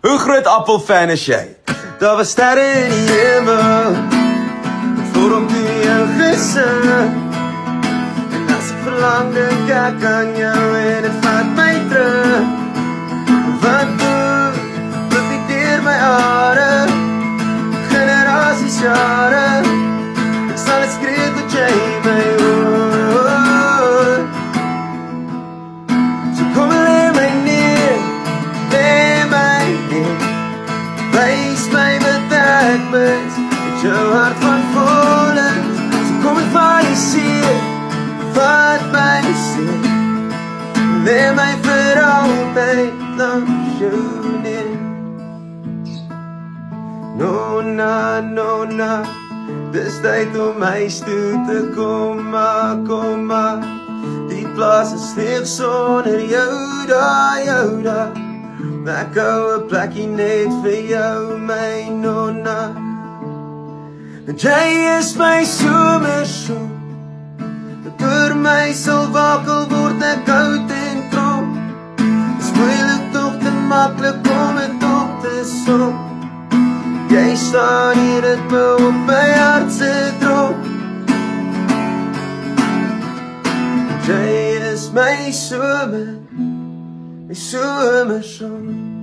Hoe groot appelfan is jy? Daar was sterre in die hemel, vorm toe jou gesin. En as ek verlang, dink ek aan jou en het vat my terug. Wat doe, loop ek deur my are, generasies jare. Ek sal het skree tot jy my hoor. So kom en leer my neer, leer my neer. Wees my wat ek mis, met jou hart van vol is. So kom en valiseer, vat my seer. Leer my vir altyd langs jou neer. No na, dis tyd om huis toe te kom maar. Die plaas is leeg sonder jou daar. Ek hou 'n plekkie net vir jou, my nonna. Want jy is my somerson. Door my sal wakel word ek oud en tronk. Is moeilik toch te maklik om het op te som. Jy staan hier het me op my hart se dronk. Jy is my somerson.